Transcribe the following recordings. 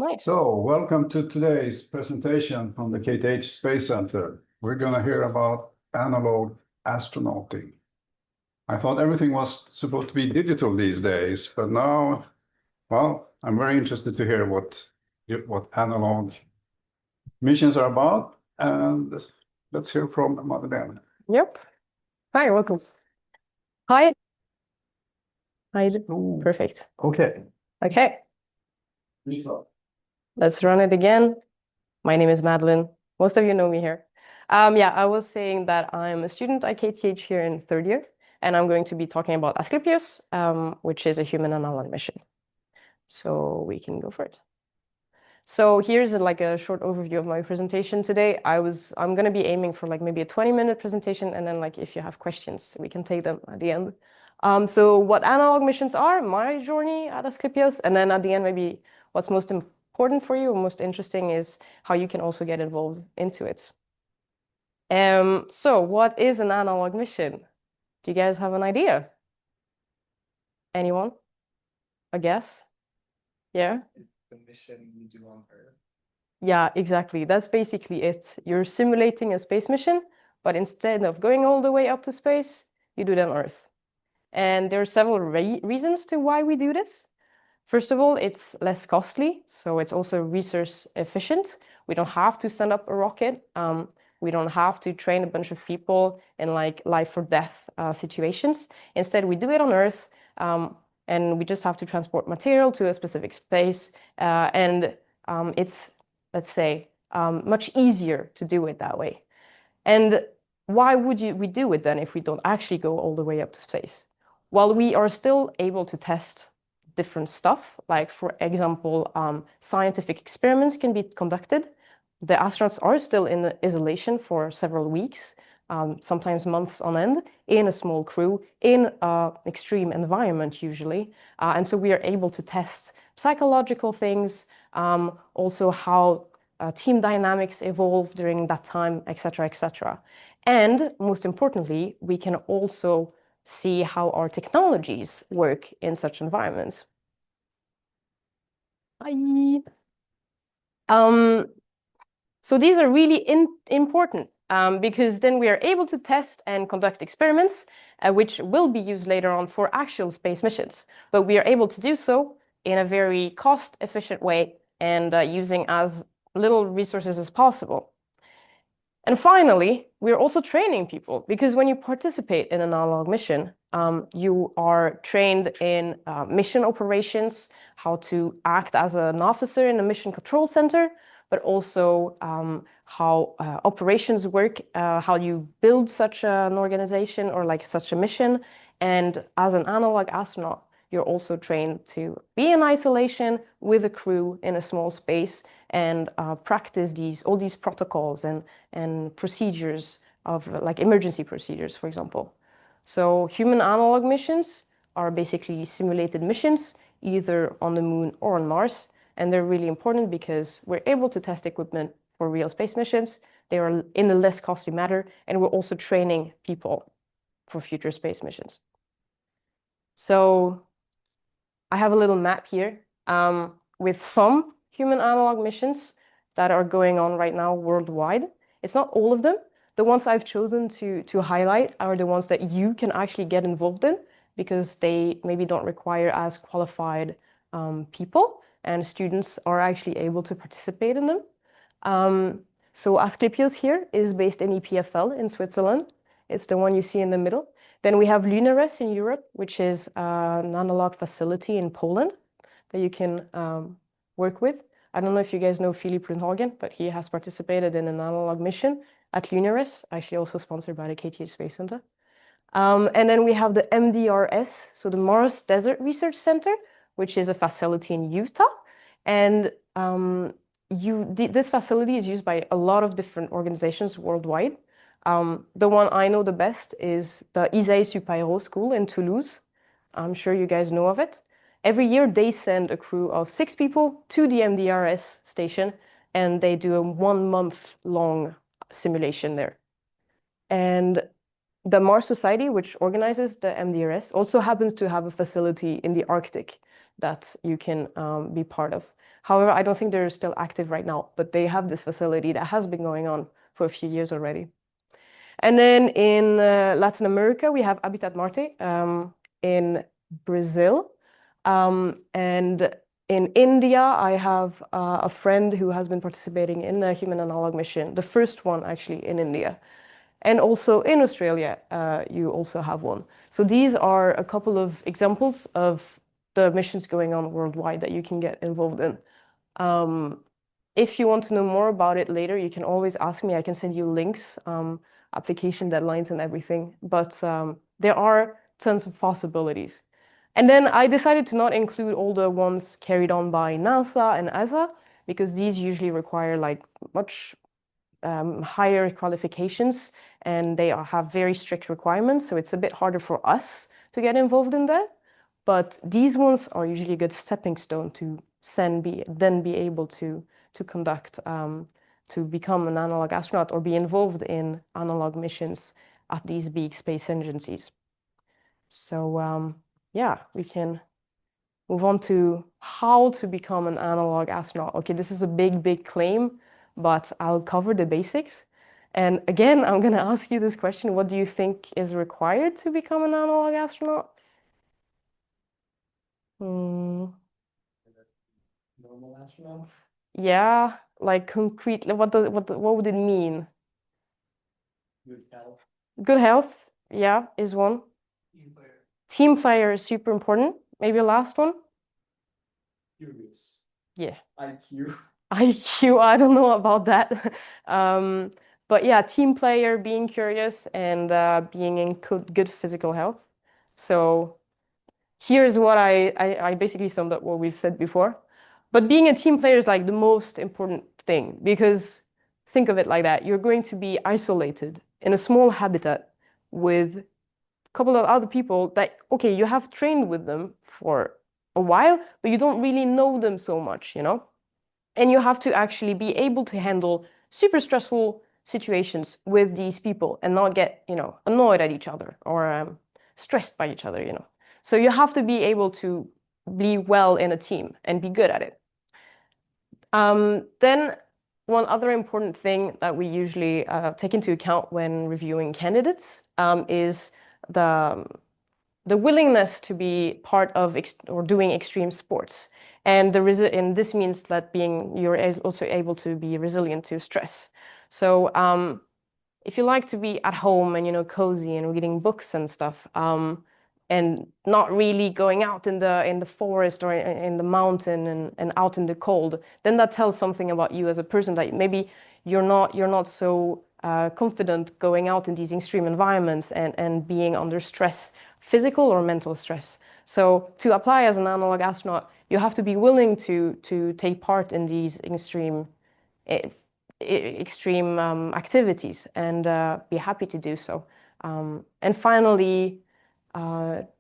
Nice. So, welcome to today's presentation from the KTH Space Center. We're going to hear about analog astronauting. I thought everything was supposed to be digital these days, but now, well, I'm very interested to hear what analog missions are about, and let's hear from Madeleine. Yep. Hi, welcome. Hi. Hi. Ooh. Perfect. Okay. Okay. Please start. Let's run it again. My name is Madeleine. Most of you know me here. Yeah, I was saying that I'm a student at KTH here in third year, and I'm going to be talking about Asclepios, which is a human analog mission. So we can go for it. So here's like a short overview of my presentation today. I'm going to be aiming for like maybe a 20-minute presentation, and then like if you have questions, we can take them at the end. So what analog missions are, my journey at Asclepios, and then at the end maybe what's most important for you or most interesting is how you can also get involved into it. So what is an analog mission? Do you guys have an idea? Anyone? A guess? Yeah? The mission you do on Earth. Yeah, exactly. That's basically it. You're simulating a space mission, but instead of going all the way up to space, you do it on Earth. And there are several reasons to why we do this. First of all, it's less costly, so it's also resource efficient. We don't have to send up a rocket. We don't have to train a bunch of people in like life or death situations. Instead, we do it on Earth, and we just have to transport material to a specific space. It's, let's say, much easier to do it that way. And why would we do it then if we don't actually go all the way up to space? Well, we are still able to test different stuff. Like, for example, scientific experiments can be conducted. The astronauts are still in isolation for several weeks, sometimes months on end, in a small crew, in an extreme environment usually. And so we are able to test psychological things, also how team dynamics evolve during that time, etc., etc. And most importantly, we can also see how our technologies work in such environments. Bye. So these are really important because then we are able to test and conduct experiments, which will be used later on for actual space missions. But we are able to do so in a very cost-efficient way and using as little resources as possible. And finally, we're also training people because when you participate in an analog mission, you are trained in mission operations, how to act as an officer in a mission control center, but also how operations work, how you build such an organization or like such a mission. And as an analog astronaut, you're also trained to be in isolation with a crew in a small space and practice all these protocols and procedures of like emergency procedures, for example. So human analog missions are basically simulated missions, either on the moon or on Mars. And they're really important because we're able to test equipment for real space missions. They are in a less costly manner, and we're also training people for future space missions. So I have a little map here with some human analog missions that are going on right now worldwide. It's not all of them. The ones I've chosen to highlight are the ones that you can actually get involved in because they maybe don't require as qualified people, and students are actually able to participate in them. So Asclepios here is based in EPFL in Switzerland. It's the one you see in the middle. Then we have Lunares in Europe, which is an analog facility in Poland that you can work with. I don't know if you guys know Philip Rundhagen, but he has participated in an analog mission at Lunares, actually also sponsored by the KTH Space Center. And then we have the MDRS, so the Mars Desert Research Center, which is a facility in Utah. And this facility is used by a lot of different organizations worldwide. The one I know the best is the Isaïe Supayro School in Toulouse. I'm sure you guys know of it. Every year they send a crew of 6 people to the MDRS station and they do a 1-month-long simulation there. And the Mars Society, which organizes the MDRS, also happens to have a facility in the Arctic that you can be part of. However, I don't think they're still active right now, but they have this facility that has been going on for a few years already. And then in Latin America, we have Habitat Marte in Brazil. And in India, I have a friend who has been participating in the human analog mission, the first one actually in India. And also in Australia, you also have one. So these are a couple of examples of the missions going on worldwide that you can get involved in. If you want to know more about it later, you can always ask me. I can send you links, application deadlines and everything. But there are tons of possibilities. And then I decided to not include all the ones carried on by NASA and ESA, because these usually require like much higher qualifications, and they have very strict requirements. So it's a bit harder for us to get involved in that. But these ones are usually a good stepping stone to then be able to conduct, to become an analog astronaut or be involved in analog missions at these big space agencies. So yeah, we can move on to how to become an analog astronaut. Okay, this is a big claim, but I'll cover the basics. And again, I'm going to ask you this question. What do you think is required to become an analog astronaut? Normal astronauts. Yeah, like concretely, what would it mean? Good health. Good health, yeah, is one. Team player. Team player is super important. Maybe a last one? Curious. Yeah. IQ. IQ, I don't know about that. But yeah, team player, being curious, and being in good physical health. So here's what I basically summed up what we've said before. But being a team player is like the most important thing, because think of it like that. You're going to be isolated in a small habitat with a couple of other people that, okay, you have trained with them for a while, but you don't really know them so much, you know? And you have to actually be able to handle super stressful situations with these people and not get, annoyed at each other or stressed by each other, So you have to be able to be well in a team and be good at it. Then one other important thing that we usually take into account when reviewing candidates is the willingness to be part of or doing extreme sports. And this means that you're also able to be resilient to stress. So if you like to be at home and cozy and reading books and stuff, and not really going out in the forest or in the mountain and out in the cold, then that tells something about you as a person, that maybe you're not so confident going out in these extreme environments and being under stress, physical or mental stress. So to apply as an analog astronaut, you have to be willing to take part in these extreme activities and be happy to do so. And finally,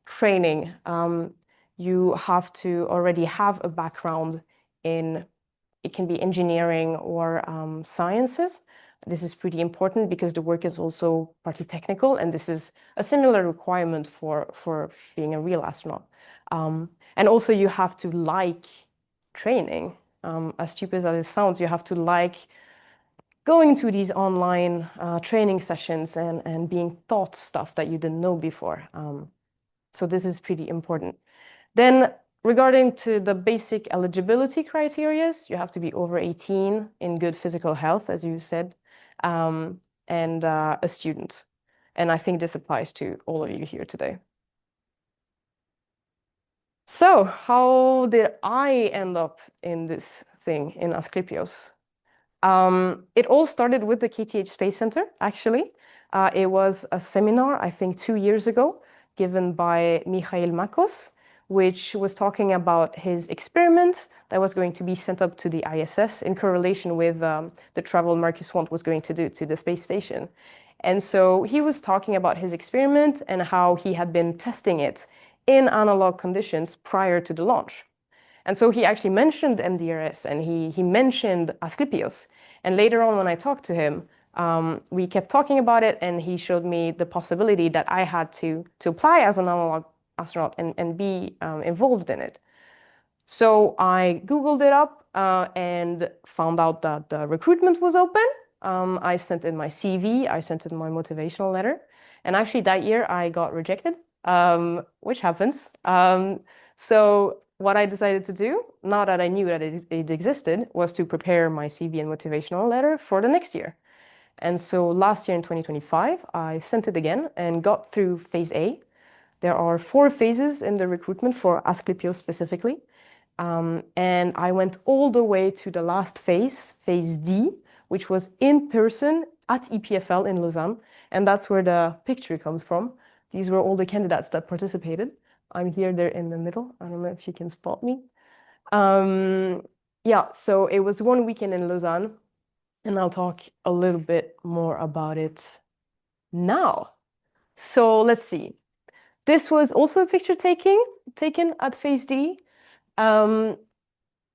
training. You have to already have a background in, it can be engineering or sciences. This is pretty important because the work is also partly technical, and this is a similar requirement for being a real astronaut. And also you have to like training. As stupid as it sounds, you have to like going to these online training sessions and being taught stuff that you didn't know before. So this is pretty important. Then regarding to the basic eligibility criteria, you have to be over 18 in good physical health, as you said, and a student. And I think this applies to all of you here today. So how did I end up in this thing in Asclepios? It all started with the KTH Space Center, actually. It was a seminar, I think 2 years ago, given by Michail Makos, which was talking about his experiment that was going to be sent up to the ISS in correlation with the travel Marcus Wandt was going to do to the space station. And so he was talking about his experiment and how he had been testing it in analog conditions prior to the launch. And so he actually mentioned MDRS and he mentioned Asclepios. And later on, when I talked to him, we kept talking about it, and he showed me the possibility that I had to apply as an analog astronaut and be involved in it. So I Googled it up and found out that the recruitment was open. I sent in my CV, I sent in my motivational letter, and actually that year I got rejected, which happens. So what I decided to do, now that I knew that it existed, was to prepare my CV and motivational letter for the next year. And so last year in 2025, I sent it again and got through phase A. There are 4 phases in the recruitment for Asclepios specifically. And I went all the way to the last phase, phase D, which was in person at EPFL in Lausanne. And that's where the picture comes from. These were all the candidates that participated. I'm here, there in the middle. I don't know if you can spot me. Yeah, so it was 1 weekend in Lausanne, and I'll talk a little bit more about it now. So let's see. This was also a picture taken at phase D.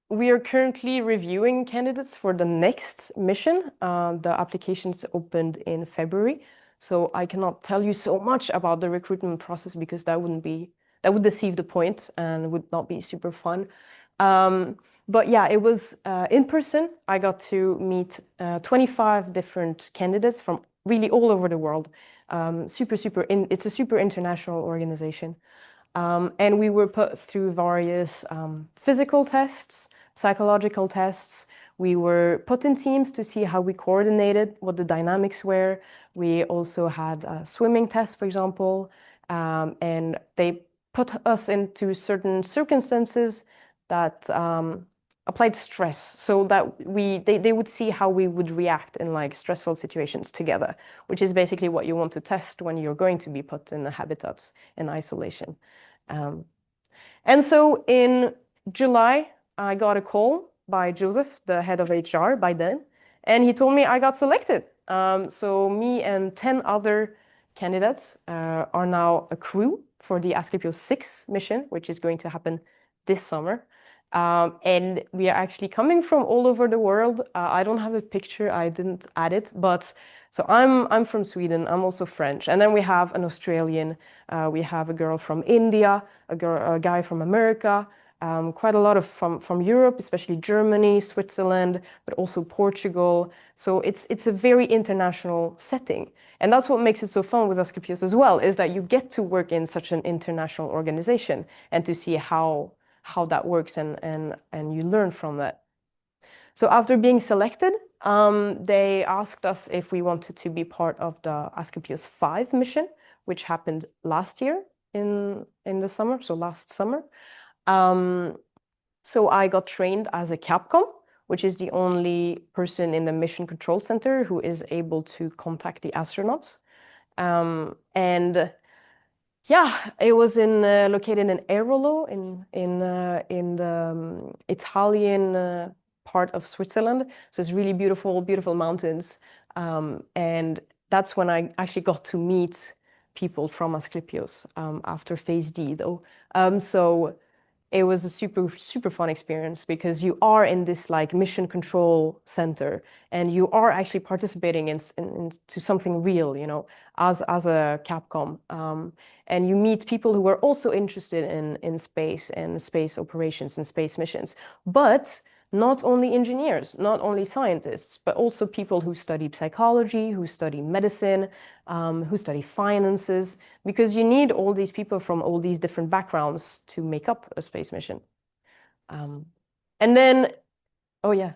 We are currently reviewing candidates for the next mission. The applications opened in February, so I cannot tell you so much about the recruitment process because that would deceive the point and would not be super fun. But yeah, it was in person. I got to meet 25 different candidates from really all over the world. It's a super international organization. And we were put through various physical tests, psychological tests. We were put in teams to see how we coordinated, what the dynamics were. We also had a swimming tests, for example, and they put us into certain circumstances that applied stress, so that they would see how we would react in like stressful situations together, which is basically what you want to test when you're going to be put in a habitat in isolation. And so in July, I got a call by Joseph, the head of HR by then, and he told me I got selected. So me and 10 other candidates are now a crew for the Asclepios VI mission, which is going to happen this summer. And we are actually coming from all over the world. I don't have a picture, I didn't add it, but so I'm from Sweden, I'm also French. And then we have an Australian, we have a girl from India, a guy from America, quite a lot of from Europe, especially Germany, Switzerland, but also Portugal. So it's a very international setting. And that's what makes it so fun with Asclepios as well, is that you get to work in such an international organization and to see how that works and you learn from that. So after being selected, they asked us if we wanted to be part of the Asclepios V mission, which happened last year in the summer, so last summer. So I got trained as a Capcom, which is the only person in the Mission Control Center who is able to contact the astronauts. And yeah, it was located in Airolo in the Italian part of Switzerland. So it's really beautiful, beautiful mountains. And that's when I actually got to meet people from Asclepios after phase D, though. So it was a super, super fun experience because you are in this like mission control center and you are actually participating into something real, you know, as a Capcom. And you meet people who are also interested in space and space operations and space missions. But not only engineers, not only scientists, but also people who study psychology, who study medicine, who study finances, because you need all these people from all these different backgrounds to make up a space mission. And then, oh yeah.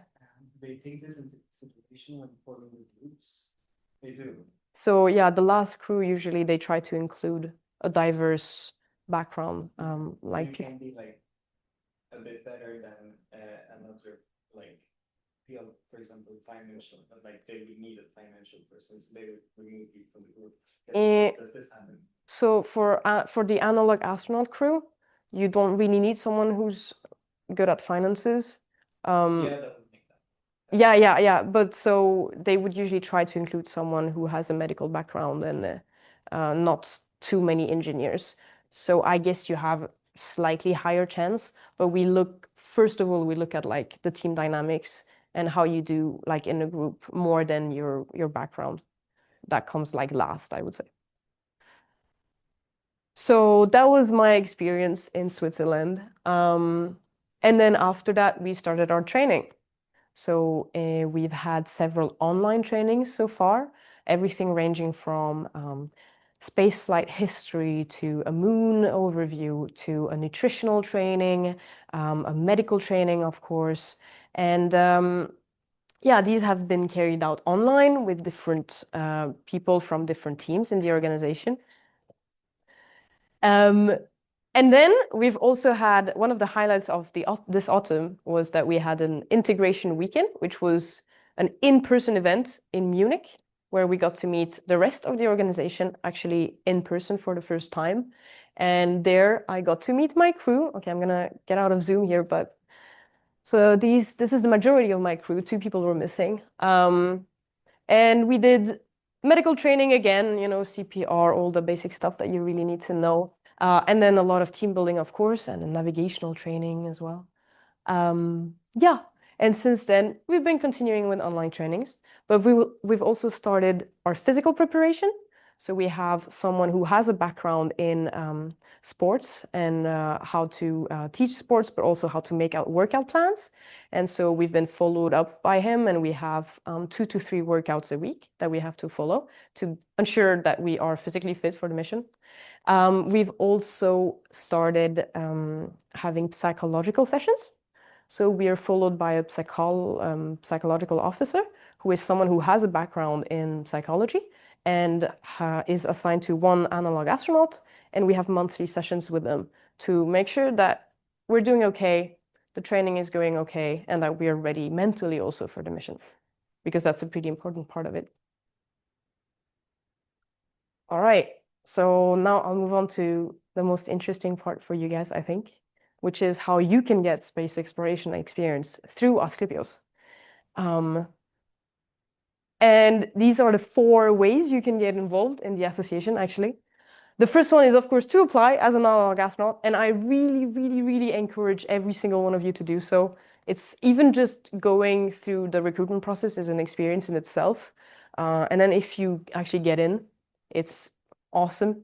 They take this into consideration when forming the groups. They do. So yeah, the last crew usually they try to include a diverse background, like you can be like a bit better than another like field, for example, financial, but like they would need a financial person, so they would remove you from the group. Does this happen? So for the Analogue Astronaut crew, you don't really need someone who's good at finances. Yeah, that would make that. Yeah. But so they would usually try to include someone who has a medical background and not too many engineers. So I guess you have slightly higher chance, but first of all, we look at like the team dynamics and how you do like in a group more than your background. That comes like last, I would say. So that was my experience in Switzerland. And then after that, we started our training. So we've had several online trainings so far, everything ranging from spaceflight history to a moon overview to a nutritional training, a medical training, of course. And yeah, these have been carried out online with different people from different teams in the organization. And then we've also had one of the highlights of this autumn was that we had an integration weekend, which was an in-person event in Munich, where we got to meet the rest of the organization actually in person for the first time. And there I got to meet my crew. Okay, I'm gonna get out of Zoom here, but so this is the majority of my crew. 2 people were missing. And we did medical training again, you know, CPR, all the basic stuff that you really need to know. And then a lot of team building, of course, and a navigational training as well. Yeah, and since then, we've been continuing with online trainings, but we've also started our physical preparation. So we have someone who has a background in sports and how to teach sports, but also how to make out workout plans. And so we've been followed up by him, and we have 2 to 3 workouts a week that we have to follow to ensure that we are physically fit for the mission. We've also started having psychological sessions. So we are followed by a psychological officer who is someone who has a background in psychology and is assigned to one Analogue Astronaut. And we have monthly sessions with them to make sure that we're doing okay, the training is going okay, and that we are ready mentally also for the mission, because that's a pretty important part of it. All right, so now I'll move on to the most interesting part for you guys, I think, which is how you can get space exploration experience through Asclepios. And these are the 4 ways you can get involved in the association, actually. The first one is, of course, to apply as an Analogue Astronaut, and I really, really, really encourage every single one of you to do so. It's even just going through the recruitment process is an experience in itself. And then if you actually get in, it's awesome.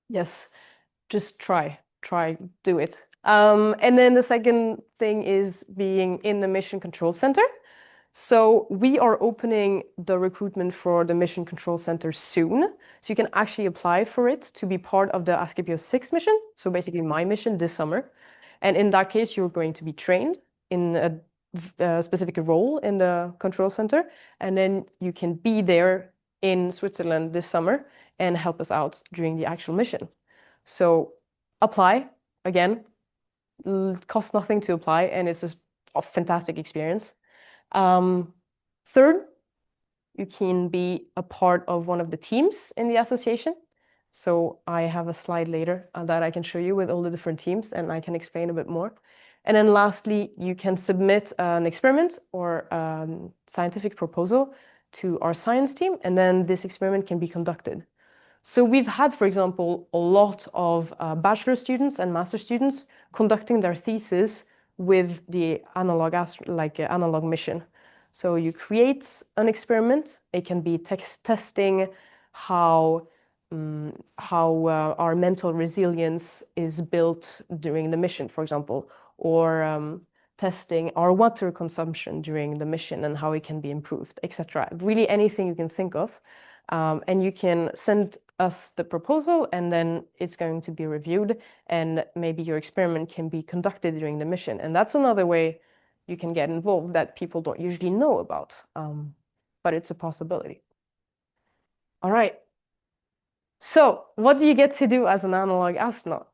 Yes, just try, do it. And then the second thing is being in the Mission Control Center. So we are opening the recruitment for the Mission Control Center soon. So you can actually apply for it to be part of the Asclepios VI mission. So basically my mission this summer. And in that case, you're going to be trained in a specific role in the control center. And then you can be there in Switzerland this summer and help us out during the actual mission. So apply again, costs nothing to apply, and it's a fantastic experience. Third, you can be a part of one of the teams in the association. So I have a slide later that I can show you with all the different teams, and I can explain a bit more. And then lastly, you can submit an experiment or scientific proposal to our science team, and then this experiment can be conducted. So we've had, for example, a lot of bachelor students and master students conducting their thesis with the analog mission. So you create an experiment. It can be testing how our mental resilience is built during the mission, for example, or testing our water consumption during the mission and how it can be improved, etc. Really anything you can think of. And you can send us the proposal, and then it's going to be reviewed, and maybe your experiment can be conducted during the mission. And that's another way you can get involved that people don't usually know about, but it's a possibility. All right. So what do you get to do as an Analogue Astronaut?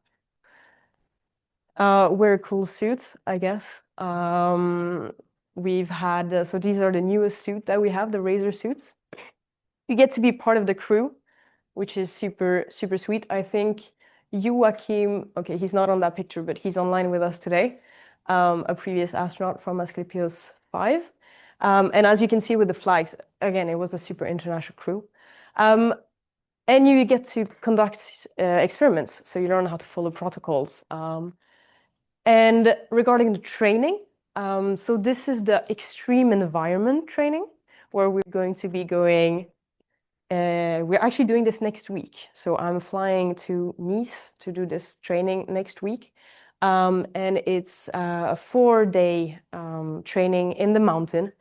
Wear cool suits, I guess. We've had, so these are the newest suit that we have, the Razor suits. You get to be part of the crew, which is super, super sweet. I think Joachim, okay, he's not on that picture, but he's online with us today, a previous astronaut from Asclepios VI. And as you can see with the flags, again, it was a super international crew. And you get to conduct experiments, so you learn how to follow protocols. And regarding the training, so this is the extreme environment training, where we're going to be going. We're actually doing this next week. So I'm flying to Nice to do this training next week. And it's a 4-day training in the mountain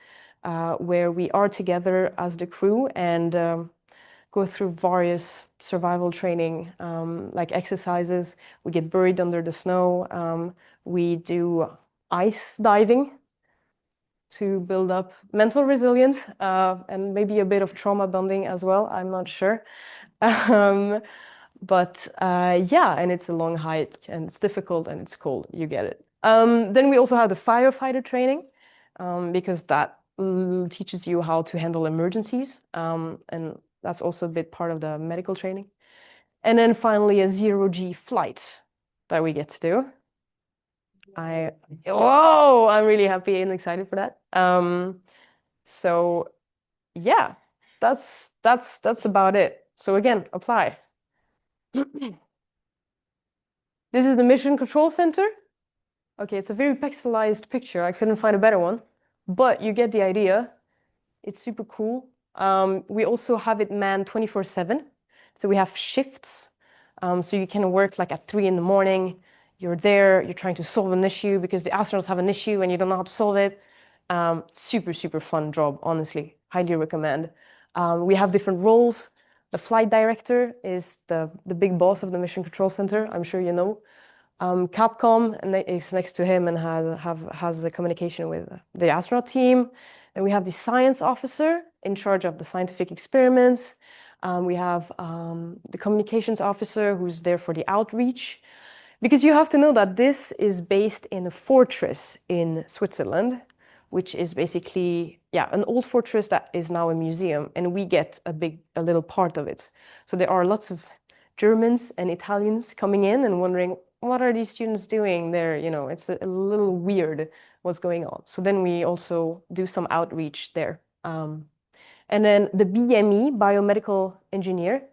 where we are together as the crew and go through various survival training, like exercises. We get buried under the snow. We do ice diving to build up mental resilience and maybe a bit of trauma bonding as well. I'm not sure. But yeah, and it's a long hike and it's difficult and it's cold. You get it. Then we also have the firefighter training because that teaches you how to handle emergencies. And that's also a bit part of the medical training. And then finally, a zero-G flight that we get to do. Whoa, I'm really happy and excited for that. So yeah, that's about it. So again, apply. This is the Mission Control Center. Okay, it's a very pixelized picture. I couldn't find a better one, but you get the idea. It's super cool. We also have it manned 24/7. So we have shifts. So you can work like at 3 in the morning. You're there, you're trying to solve an issue because the astronauts have an issue and you don't know how to solve it. Super, super fun job, honestly. Highly recommend. We have different roles. The flight director is the big boss of the Mission Control Center. I'm sure you know. Capcom is next to him and has the communication with the astronaut team. And we have the science officer in charge of the scientific experiments. We have the communications officer who's there for the outreach. Because you have to know that this is based in a fortress in Switzerland, which is basically, yeah, an old fortress that is now a museum, and we get a little part of it. So there are lots of Germans and Italians coming in and wondering, what are these students doing there? You know, it's a little weird what's going on. So then we also do some outreach there. And then the BME, biomedical engineer,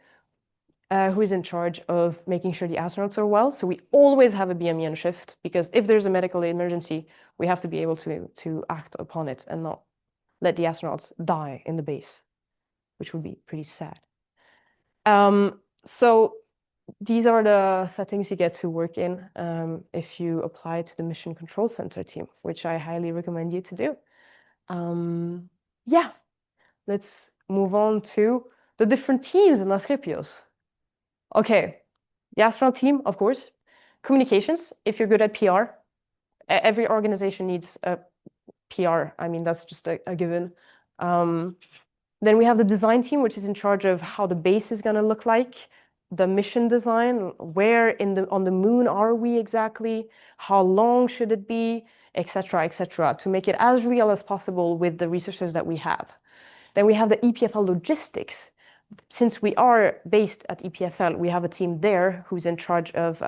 who is in charge of making sure the astronauts are well. So we always have a BME on shift because if there's a medical emergency, we have to be able to act upon it and not let the astronauts die in the base, which would be pretty sad. So these are the settings you get to work in if you apply to the Mission Control Center team, which I highly recommend you to do. Yeah, let's move on to the different teams in Asclepios. Okay, the astronaut team, of course. Communications, if you're good at PR. Every organization needs a PR. I mean, that's just a given. Then we have the design team, which is in charge of how the base is going to look like, the mission design, where on the moon are we exactly, how long should it be, etc., to make it as real as possible with the resources that we have. Then we have the EPFL logistics. Since we are based at EPFL, we have a team there who's in charge of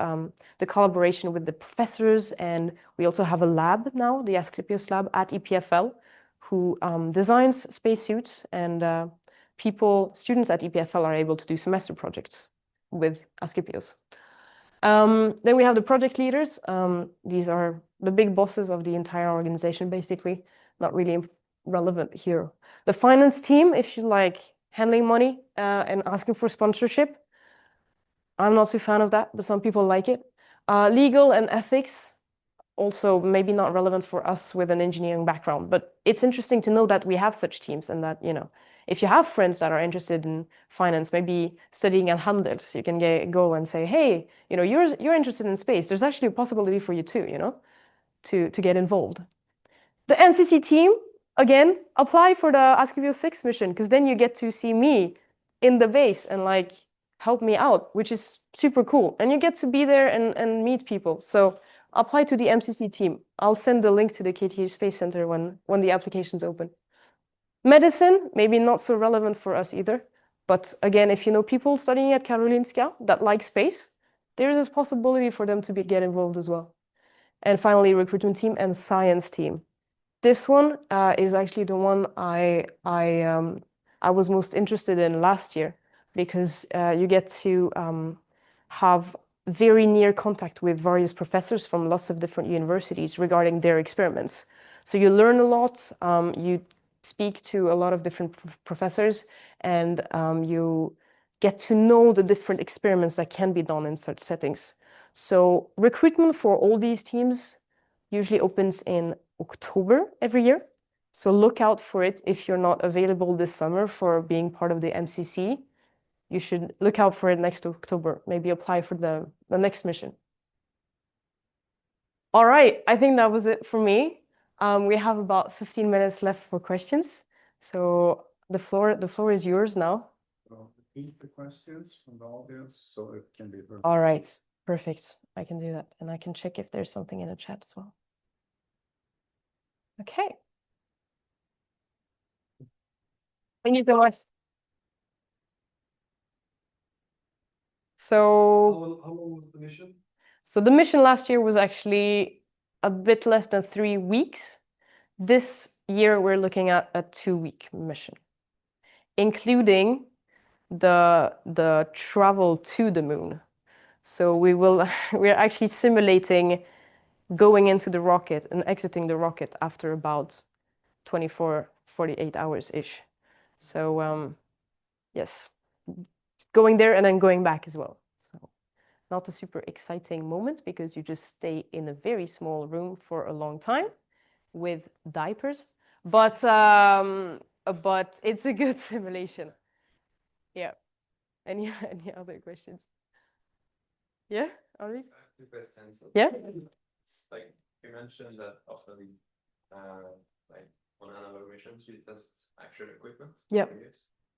the collaboration with the professors, and we also have a lab now, the Asclepios lab at EPFL, who designs spacesuits, and students at EPFL are able to do semester projects with Asclepios. Then we have the project leaders. These are the big bosses of the entire organization, basically. Not really relevant here. The finance team, if you like handling money and asking for sponsorship. I'm not too fan of that, but some people like it. Legal and ethics, also maybe not relevant for us with an engineering background, but it's interesting to know that we have such teams and that, you know, if you have friends that are interested in finance, maybe studying at Handels, you can go and say, hey, you know, you're interested in space. There's actually a possibility for you too, you know, to get involved. The NCC team, again, apply for the Asclepios VI mission, because then you get to see me in the base and like help me out, which is super cool. And you get to be there and meet people. So apply to the MCC team. I'll send the link to the KTH Space Center when the application's open. Medicine, maybe not so relevant for us either. But again, if you know people studying at Karolinska that like space, there is this possibility for them to get involved as well. And finally, recruitment team and science team. This one is actually the one I was most interested in last year because you get to have very near contact with various professors from lots of different universities regarding their experiments. So you learn a lot, you speak to a lot of different professors, and you get to know the different experiments that can be done in such settings. So recruitment for all these teams usually opens in October every year. So look out for it if you're not available this summer for being part of the MCC. You should look out for it next October. Maybe apply for the next mission. All right, I think that was it for me. We have about 15 minutes left for questions. So the floor is yours now. So repeat the questions from the audience so it can be heard. All right, perfect. I can do that. And I can check if there's something in the chat as well. Okay. Thank you so much. So How long was the mission? So the mission last year was actually a bit less than 3 weeks. This year we're looking at a 2-week mission, including the travel to the moon. So we're actually simulating going into the rocket and exiting the rocket after about 24, 48 hours-ish. So yes, going there and then going back as well. So not a super exciting moment because you just stay in a very small room for a long time with diapers, but it's a good simulation. Yeah. Any other questions? Yeah, Ari? Two questions. Yeah. Like you mentioned that often, like on analog missions, you test actual equipment. Yeah.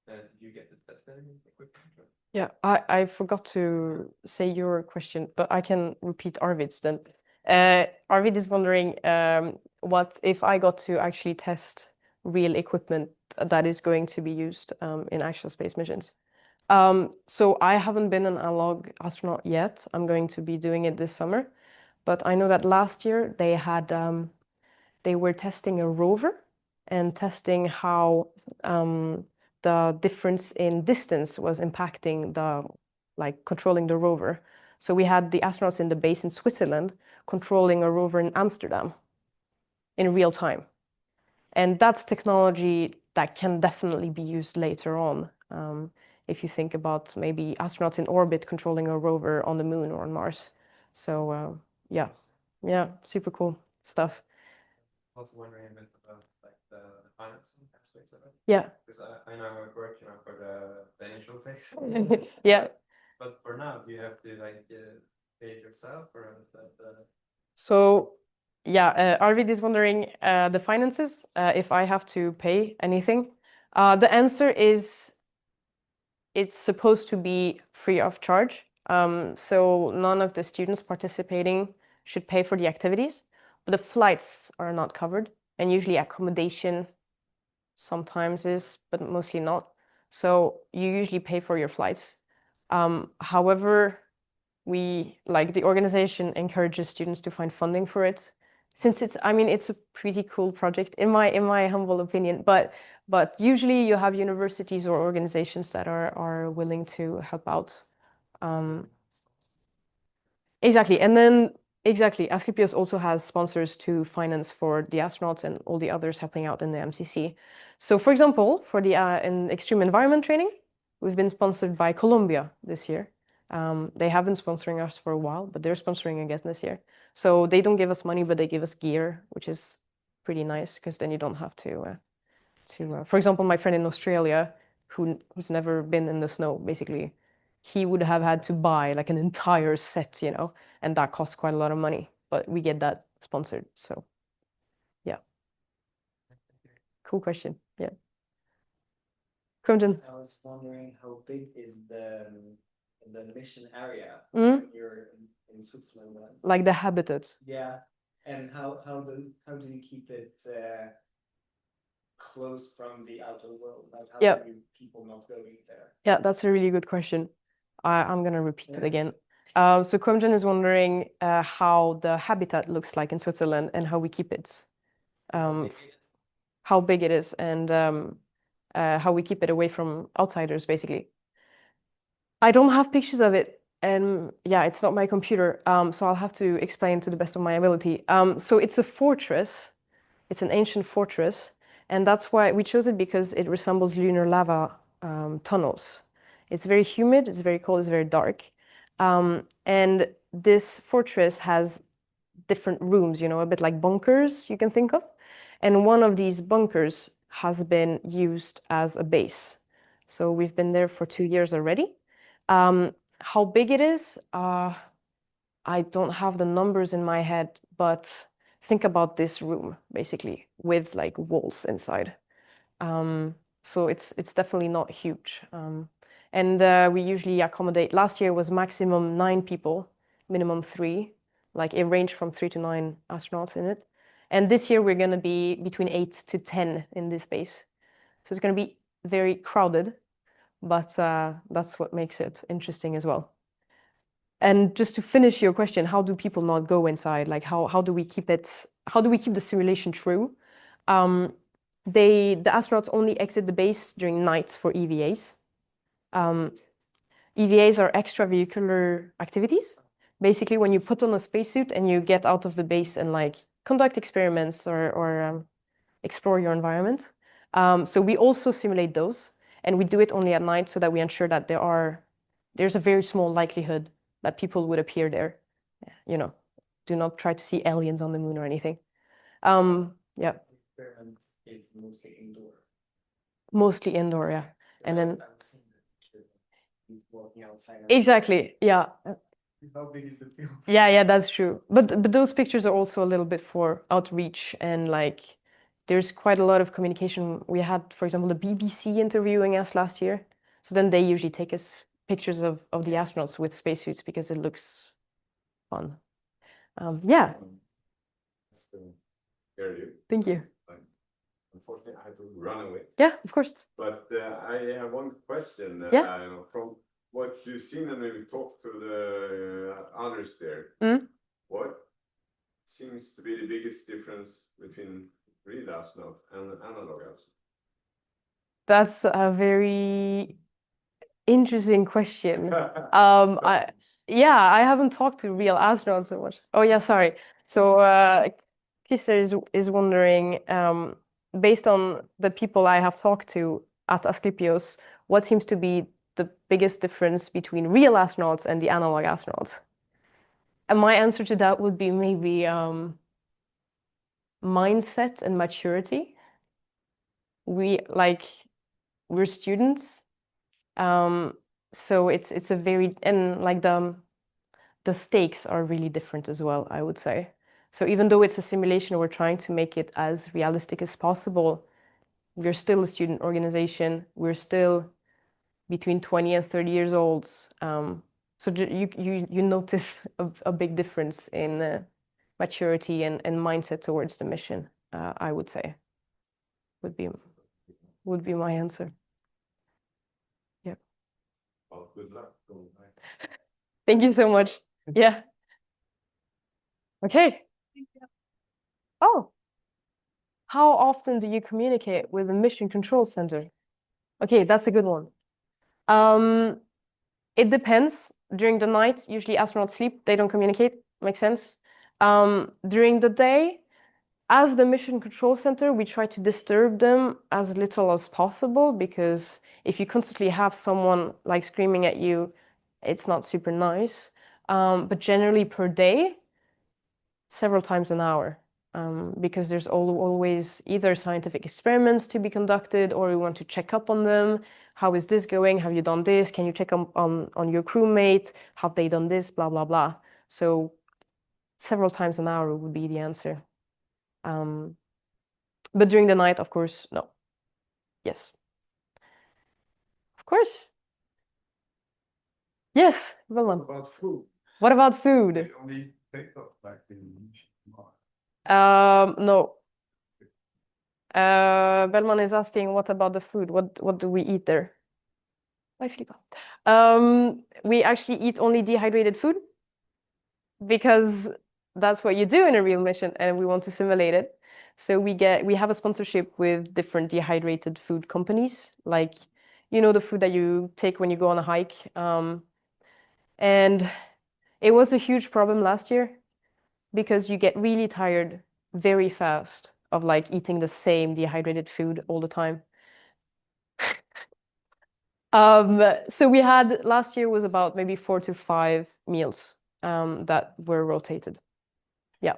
Did you get to test any equipment? Yeah, I forgot to say your question, but I can repeat Arvid's then. Arvid is wondering what if I got to actually test real equipment that is going to be used in actual space missions. So I haven't been an analog astronaut yet. I'm going to be doing it this summer, but I know that last year they were testing a rover and testing how the difference in distance was impacting controlling the rover. So we had the astronauts in the base in Switzerland controlling a rover in Amsterdam in real time. And that's technology that can definitely be used later on. If you think about maybe astronauts in orbit controlling a rover on the moon or on Mars. So yeah, super cool stuff. Also wondering a bit about like the financing aspect of it. Yeah. Because I know I work, for the initial phase. Yeah. But for now, do you have to like pay it yourself, or is that? So yeah, Arvid is wondering the finances, if I have to pay anything. The answer is it's supposed to be free of charge. So none of the students participating should pay for the activities, but the flights are not covered, and usually accommodation sometimes is, but mostly not. So you usually pay for your flights. However, the organization encourages students to find funding for it, since it's a pretty cool project in my humble opinion. But usually you have universities or organizations that are willing to help out. Exactly, and then Asclepios also has sponsors to finance for the astronauts and all the others helping out in the MCC. So, for example, for the in extreme environment training, we've been sponsored by Colombia this year. They have been sponsoring us for a while, but they're sponsoring again this year. So they don't give us money, but they give us gear, which is pretty nice because then you don't have to. For example, my friend in Australia, who's never been in the snow, basically, he would have had to buy like an entire set, and that costs quite a lot of money. But we get that sponsored, so yeah. Cool question. Yeah. Crimson. I was wondering how big is the mission area Mm? when you're in Switzerland? Like the habitat. Yeah, and how do you keep it close from the outer world? Like how Yeah. do people not going there? Yeah, that's a really good question. I'm gonna repeat it again. So Crimson is wondering how the habitat looks like in Switzerland and how we keep it. How big it is and how we keep it away from outsiders, basically. I don't have pictures of it, and yeah, it's not my computer, so I'll have to explain to the best of my ability. So it's a fortress. It's an ancient fortress, and that's why we chose it, because it resembles lunar lava tunnels. It's very humid, it's very cold, it's very dark. And this fortress has different rooms, you know, a bit like bunkers you can think of. And one of these bunkers has been used as a base. So we've been there for 2 years already. How big it is, I don't have the numbers in my head, but think about this room basically with like walls inside. So it's definitely not huge. And we usually accommodate, last year was maximum 9 people, minimum 3, like it ranged from 3 to 9 astronauts in it. And this year we're going to be between 8 to 10 in this space. So it's going to be very crowded, but that's what makes it interesting as well. And just to finish your question, how do people not go inside? Like how do we keep it, how do we keep the simulation true? The astronauts only exit the base during night for EVAs. EVAs are extravehicular activities. Basically, when you put on a spacesuit and you get out of the base and like conduct experiments or explore your environment. So we also simulate those, and we do it only at night so that we ensure that there's a very small likelihood that people would appear there. You know, do not try to see aliens on the moon or anything. Yeah. Experiment is mostly indoor. Mostly indoor, yeah. And then I've seen the picture of you walking outside. exactly, yeah. How big is the field? Yeah, that's true. But those pictures are also a little bit for outreach, and like there's quite a lot of communication. We had, for example, the BBC interviewing us last year. So then they usually take us pictures of the astronauts with spacesuits because it looks fun. Yeah, Nice to hear you. thank you. Unfortunately, I have to run away. Yeah, of course. But I have one question. Yeah. From what you've seen and maybe talked to the others there, what seems to be the biggest difference between real astronaut and analog astronaut? That's a very interesting question. I haven't talked to real astronauts so much. Oh yeah, sorry. So Christer is wondering, based on the people I have talked to at Asclepios, what seems to be the biggest difference between real astronauts and the analog astronauts? And my answer to that would be maybe mindset and maturity. We're students. So it's a very, and like the stakes are really different as well, I would say. So even though it's a simulation, we're trying to make it as realistic as possible. We're still a student organization. We're still between 20 and 30 years old. So you notice a big difference in maturity and mindset towards the mission, I would say, would be my answer. Yeah. Well, good luck. Thank you so much. Yeah. Okay. Oh, how often do you communicate with the Mission Control Center? Okay, that's a good one. It depends. During the night, usually astronauts sleep, they don't communicate. Makes sense. During the day, as the Mission Control Center, we try to disturb them as little as possible, because if you constantly have someone like screaming at you, it's not super nice. But generally per day, several times an hour, because there's always either scientific experiments to be conducted, or we want to check up on them. How is this going? Have you done this? Can you check on your crewmate? Have they done this? Blah, blah, blah. So several times an hour would be the answer. But during the night, of course, no. Yes. Of course. Yes, Bellman. What about food? What about food? They only take off like in Mars. No. Bellman is asking, what about the food? What do we eat there? Bye, Filippa. We actually eat only dehydrated food, because that's what you do in a real mission, and we want to simulate it. So we have a sponsorship with different dehydrated food companies, like the food that you take when you go on a hike. And it was a huge problem last year, because you get really tired very fast of like eating the same dehydrated food all the time. So we had, last year was about maybe 4 to 5 meals that were rotated. Yeah.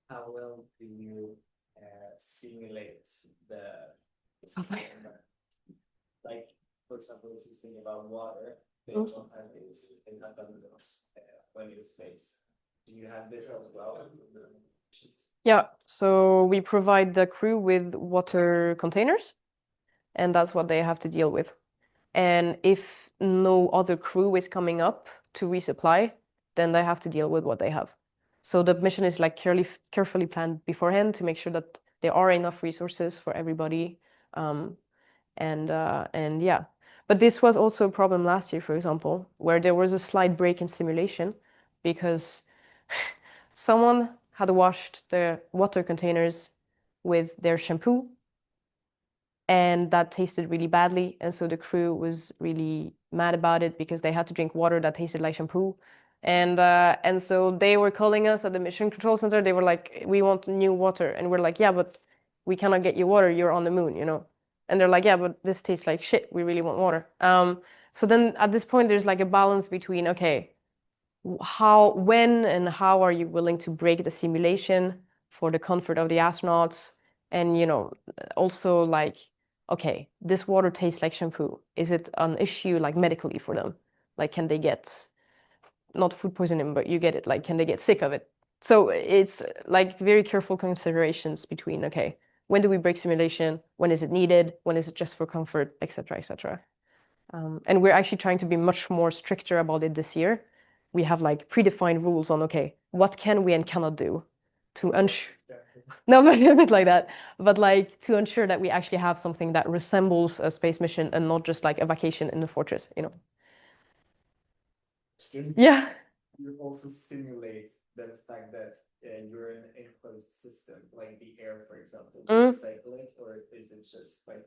How well do you simulate the Oh my- environment? Like, for example, if you think about water, they don't have this in abundance when you space. Do you have this as well? Yeah, so we provide the crew with water containers, and that's what they have to deal with. And if no other crew is coming up to resupply, then they have to deal with what they have. So the mission is like carefully planned beforehand to make sure that there are enough resources for everybody. And yeah, but this was also a problem last year, for example, where there was a slight break in simulation because someone had washed the water containers with their shampoo, and that tasted really badly. And so the crew was really mad about it because they had to drink water that tasted like shampoo. And so they were calling us at the Mission Control Center. They were like, "We want new water," and we're like, "Yeah, but we cannot get you water. You're on the moon, you know." And they're like, "Yeah, but this tastes like shit. We really want water." So then at this point, there's like a balance between, okay, when and how are you willing to break the simulation for the comfort of the astronauts? And, you know, also like, okay, this water tastes like shampoo. Is it an issue like medically for them? Like, can they get not food poisoning, but you get it, like, can they get sick of it? So it's like very careful considerations between, okay, when do we break simulation? When is it needed? When is it just for comfort, etc., etc. And we're actually trying to be much more stricter about it this year. We have like predefined rules on, okay, what can we and cannot do to ensure, no, but a bit like that, but like to ensure that we actually have something that resembles a space mission and not just like a vacation in the fortress, you know? Yeah. You also simulate the fact that you're in an enclosed system, like the air, for example. Do you recycle it, or is it just like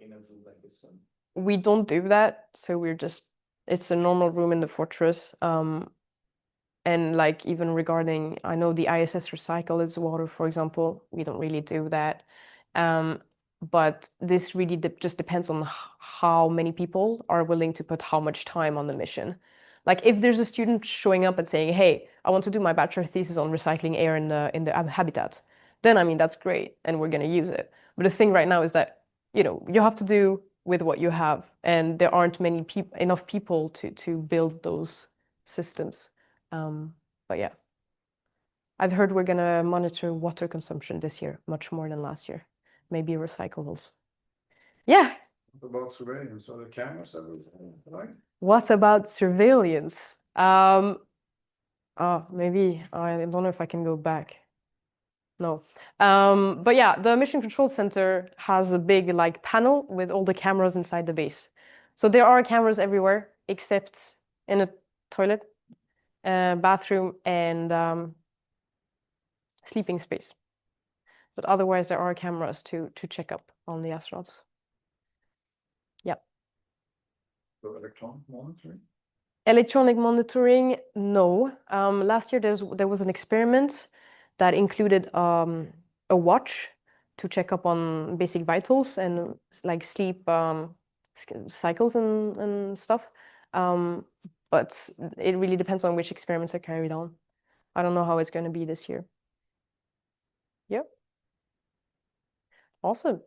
in a room like this one? We don't do that, so it's a normal room in the fortress. And like even regarding, I know the ISS recycle its water, for example, we don't really do that. But this really just depends on how many people are willing to put how much time on the mission. Like if there's a student showing up and saying, "Hey, I want to do my bachelor thesis on recycling air in the habitat," then I mean that's great, and we're gonna use it. But the thing right now is that, you know, you have to do with what you have, and there aren't enough people to build those systems. But yeah, I've heard we're gonna monitor water consumption this year much more than last year. Maybe recyclables. Yeah. What about surveillance? Are the cameras everything, right? What about surveillance? Maybe I don't know if I can go back. No. But yeah, the Mission Control Center has a big like panel with all the cameras inside the base. So there are cameras everywhere except in a toilet, bathroom, and sleeping space. But otherwise, there are cameras to check up on the astronauts. Yeah. So electronic monitoring? Electronic monitoring, no. Last year there was an experiment that included a watch to check up on basic vitals and like sleep cycles and stuff. But it really depends on which experiments are carried on. I don't know how it's going to be this year. Yep. Awesome.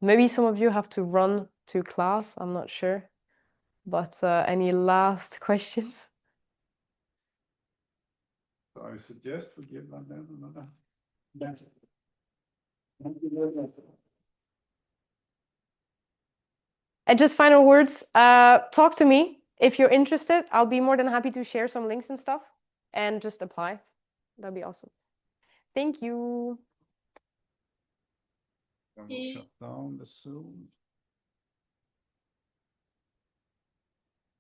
Maybe some of you have to run to class, I'm not sure. But any last questions? So I suggest we give them another. And just final words, talk to me. If you're interested, I'll be more than happy to share some links and stuff and just apply. That'd be awesome. Thank you. Shut down the Zoom.